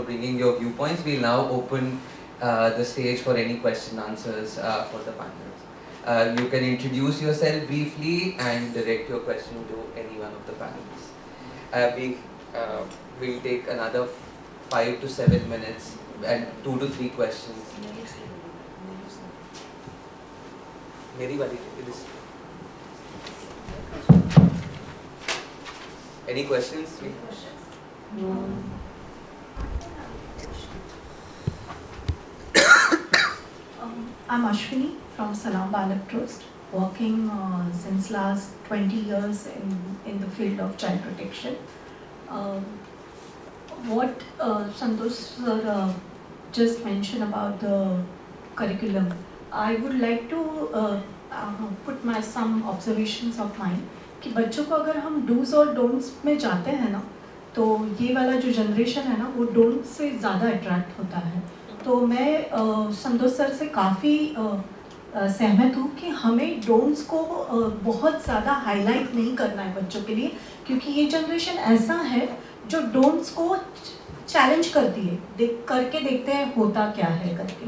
bringing your viewpoints. We'll now open the stage for any question answers for the panelists. You can introduce yourself briefly and direct your question to any one of the panelists. We'll take another 5 to 7 minutes and 2 to 3 questions. मेरी बारी है, this. Any questions? I'm Ashwini from Salam Balak Trust, working since last 20 years in the field of child protection. What Santosh sir just mentioned about the curriculum, I would like to put some observations of mine कि बच्चों को अगर हम dos और don'ts में जाते हैं ना, तो ये वाला जो जनरेशन है ना वो डोंट से ज़्यादा अट्रैक्ट होता है. तो मैं संतोष सर से काफ़ी सहमत हूँ कि हमें डोंट्स को बहुत ज़्यादा हाईलाइट नहीं करना है बच्चों के लिए, क्योंकि ये जनरेशन ऐसा है जो डोंट्स को चैलेंज करती है, करके देखते हैं होता क्या है करके.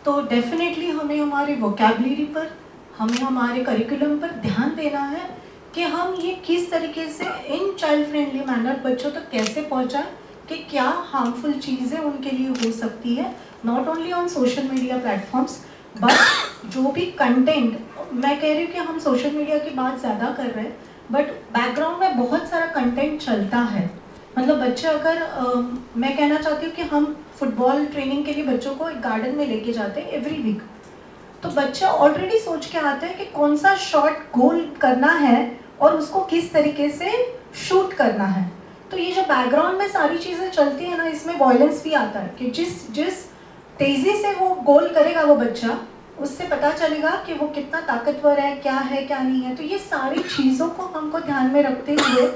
तो डेफिनेटली हमें हमारे वोकैबुलरी पर, हमें हमारे करिकुलम पर ध्यान देना है कि हम ये किस तरीके से इन चाइल्ड फ्रेंडली मैनर बच्चों तक कैसे पहुँचाएं कि क्या हार्मफुल चीज़ें उनके लिए हो सकती है, not only on social media platforms but जो भी कंटेंट. मैं कह रही हूँ कि हम सोशल मीडिया की बात ज़्यादा कर रहे हैं, बट बैकग्राउंड में बहुत सारा कंटेंट चलता है. मतलब बच्चे अगर मैं कहना चाहती हूँ कि हम फुटबॉल ट्रेनिंग के लिए बच्चों को एक गार्डन में लेके जाते हैं एवरी वीक, तो बच्चे ऑलरेडी सोच के आते हैं कि कौन सा शॉट गोल करना है और उसको किस तरीके से शूट करना है. तो ये जो बैकग्राउंड में सारी चीज़ें चलती है ना, इसमें वॉयलेंस भी आता है कि जिस तेज़ी से वो गोल करेगा वो बच्चा, उससे पता चलेगा कि वो कितना ताकतवर है, क्या है क्या नहीं है. तो ये सारी चीज़ों को हमको ध्यान में रखते हुए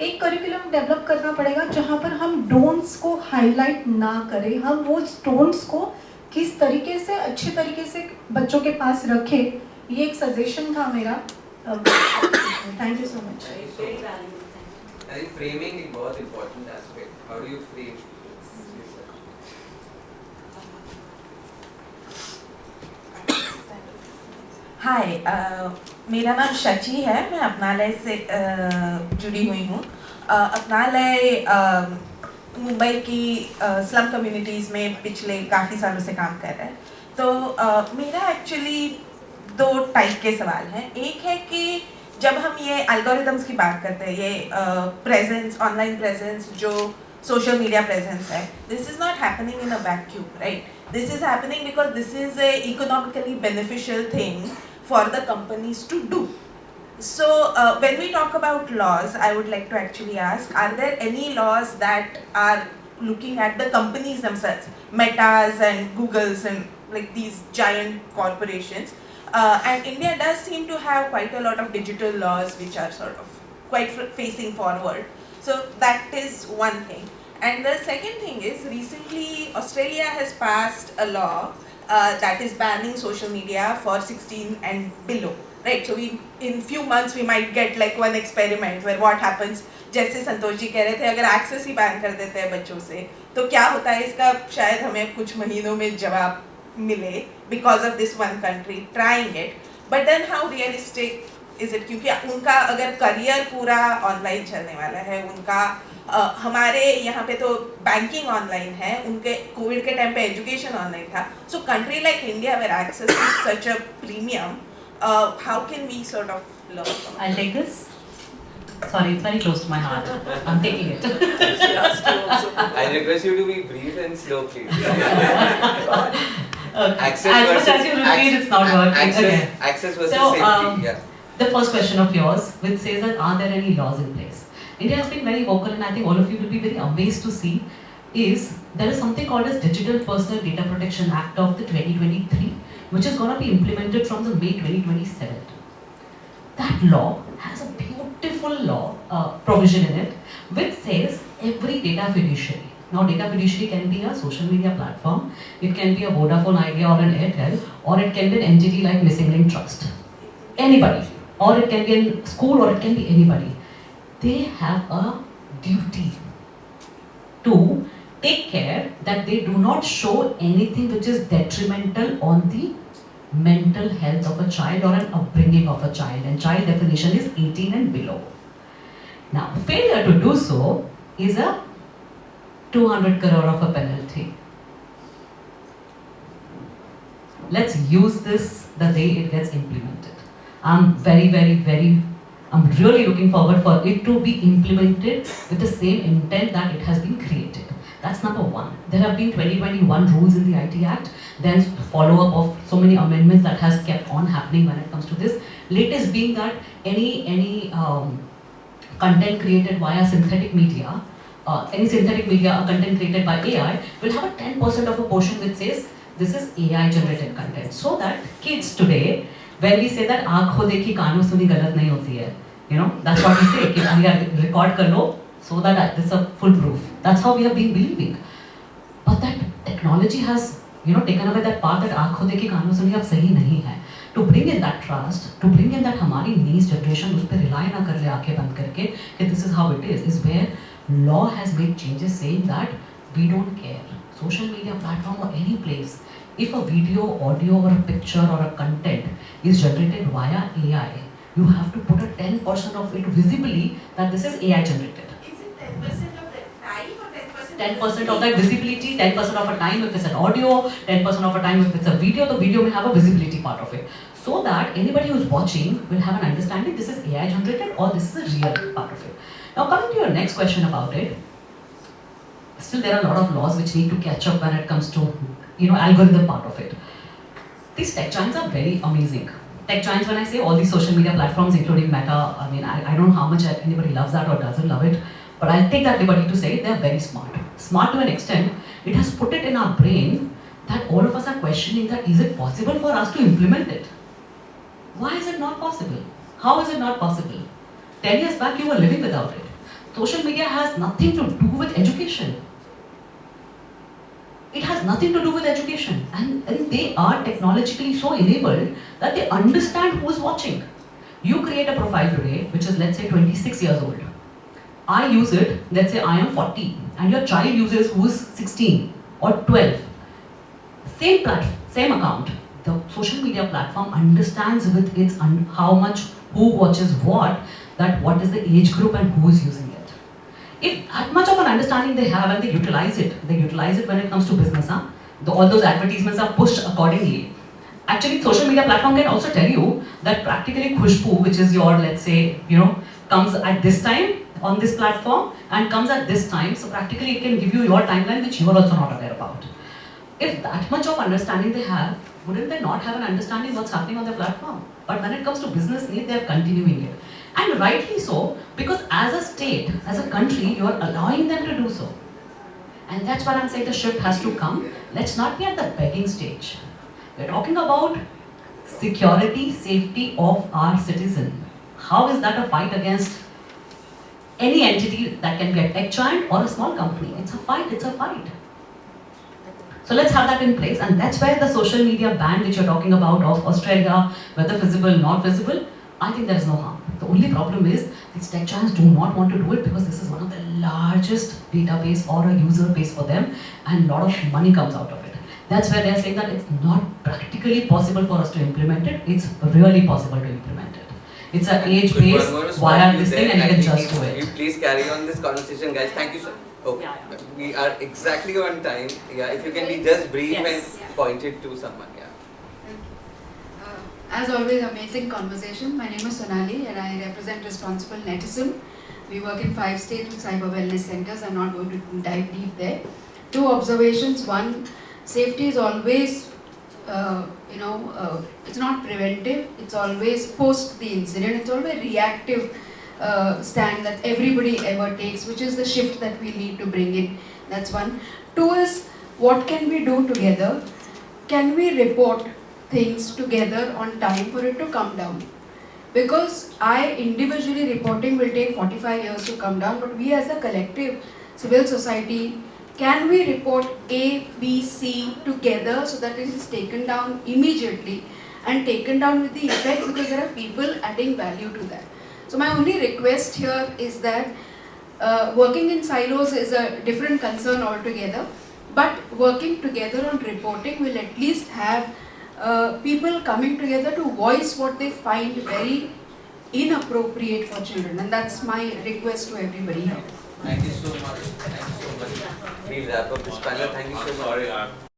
एक करिकुलम डेवलप करना पड़ेगा जहाँ पर हम डोंट्स को हाईलाइट ना करें, हम वो डोंट्स को किस तरीके से अच्छे तरीके से बच्चों के पास रखें. ये एक सजेशन था मेरा. Thank you so much. I think framing is बहुत important aspect. How do you frame? हाय, मेरा नाम शची है. मैं अपनालय से जुड़ी हुई हूँ. अपनालय मुंबई की स्लम कम्युनिटीज़ में पिछले काफ़ी सालों से काम कर रहा है. तो मेरा एक्चुअली 2 टाइप के सवाल हैं. एक है कि जब हम ये एल्गोरिदम्स की बात करते हैं, ये प्रेजेंस, ऑनलाइन प्रेजेंस, जो सोशल मीडिया प्रेजेंस है, this is not happening in a vacuum, right? This is happening because this is a economically beneficial thing for the companies to do. So when we talk about laws, I would like to actually ask, are there any laws that are looking at the companies themselves, Metas and Googles and like these giant corporations? And India does seem to have quite a lot of digital laws which are sort of quite facing forward. So that is one thing. And the second thing is, recently Australia has passed a law that is banning social media for 16 and below, right? So in few months we might get like one experiment where what happens, जैसे संतोष जी कह रहे थे, अगर access ही ban कर देते हैं बच्चों से तो क्या होता है, इसका शायद हमें कुछ महीनों में जवाब मिले because of this one country trying it. But then how realistic is it? क्योंकि उनका अगर करियर पूरा ऑनलाइन चलने वाला है, उनका हमारे यहाँ पे तो बैंकिंग ऑनलाइन है, उनके कोविड के टाइम पे एजुकेशन ऑनलाइन था. So country like India where access is such a premium, how can we sort of learn from? I'll take this. Sorry, it's very close to my heart. I'm taking it. I request you to be brief and slow, please. Access as much as you repeat, it's not working. Access versus So, safety. Yeah. The first question of yours, which says that are there any laws in place? India has been very vocal, and I think all of you will be very amazed to see is there is something called as Digital Personal Data Protection Act of the 2023, which is going to be implemented from the May 2027. That law has a beautiful law provision in it, which says every data fiduciary. Now, data fiduciary can be a social media platform, it can be a Vodafone Idea or an Airtel, or it can be an entity like Missing Link Trust. Anybody, or it can be a school, or it can be anybody. They have a duty to take care that they do not show anything which is detrimental on the mental health of a child or an upbringing of a child, and child definition is 18 and below. Now, failure to do so is a 200 crore of a penalty. Let's use this the day it gets implemented. I'm I'm really looking forward for it to be implemented with the same intent that it has been created. That's number one. There have been 2021 rules in the IT Act, then follow-up of so many amendments that has kept on happening when it comes to this. Latest being that any content created via synthetic media, any synthetic media or content created by AI will have a 10% of a portion which says this is AI generated content. So that kids today, when we say that आँखों देखी कानों सुनी गलत नहीं होती है, you know, that's what we say, कि भैया record कर लो, so that this is a full proof. That's how we have been believing. But that technology has, you know, taken away that part that आँखों देखी कानों सुनी अब सही नहीं है. To bring in that trust, to bring in that हमारी niece generation उस पर rely ना कर ले आँखें बंद करके कि this is how it is where law has made changes saying that we don't care. Social media platform or any place, if a video, audio or a picture or a content is generated via AI, you have to put a 10% of it visibly that this is AI generated. Is it 10% of the time or 10%? 10% of that visibility, 10% of a time if it's an audio, 10% of a time if it's a video, the video will have a visibility part of it. So that anybody who's watching will have an understanding this is AI generated or this is a real part of it. Now coming to your next question about it, still there are a lot of laws which need to catch up when it comes to, you know, algorithm part of it. These tech giants are very amazing. Tech giants, when I say all these social media platforms, including Meta, I mean, I don't know how much anybody loves that or doesn't love it, but I'll take that liberty to say they're very smart. Smart to an extent, it has put it in our brain that all of us are questioning that is it possible for us to implement it? Why is it not possible? How is it not possible? 10 years back, you were living without it. Social media has nothing to do with education. It has nothing to do with education. And they are technologically so enabled that they understand who is watching. You create a profile today, which is, let's say, 26 years old. I use it, let's say I am 40, and your child uses who is 16 or 12. Same platform, same account. The social media platform understands with its how much, who watches what, that what is the age group and who is using it. If that much of an understanding they have and they utilize it when it comes to business, all those advertisements are pushed accordingly. Actually, social media platform can also tell you that practically Khushbu, which is your, let's say, you know, comes at this time on this platform and comes at this time. So practically it can give you your timeline which you are also not aware about. If that much of understanding they have, wouldn't they not have an understanding what's happening on the platform? But when it comes to business need, they are continuing it. And rightly so, because as a state, as a country, you are allowing them to do so. And that's what I'm saying the shift has to come. Let's not be at the begging stage. We're talking about security, safety of our citizen. How is that a fight against any entity that can be a tech giant or a small company? It's a fight, it's a fight. So let's have that in place, and that's where the social media ban which you're talking about of Australia, whether visible, not visible, I think there is no harm. The only problem is these tech giants do not want to do it because this is one of the largest database or a user base for them, and a lot of money comes out of it. That's where they're saying that it's not practically possible for us to implement it, it's really possible to implement it. It's an age-based via this thing and you can just do it. You please carry on this conversation, guys. Thank you, sir. Okay. Yeah. We are exactly on time. Yeah, if you can be just brief Yes. and pointed to someone. Yeah. As always, amazing conversation. My name is Sonali and I represent Responsible Netizen. We work in 5 states with cyber wellness centers. I'm not going to dive deep there. 2 observations. One, safety is always, it's not preventive. It's always post the incident. It's always reactive stand that everybody ever takes, which is the shift that we need to bring in. That's one. 2 is, what can we do together? Can we report things together on time for it to come down? Because individually reporting will take 45 years to come down, but we as a collective civil society, can we report A, B, C together so that it is taken down immediately and taken down with the effect, because there are people adding value to that. So my only request here is that working in silos is a different concern altogether, but working together on reporting will at least have people coming together to voice what they find very inappropriate for children, and that's my request to everybody here. Thank you so much. Thank you so much. We'll wrap up this panel. Thank you so I'm much. sorry, I'm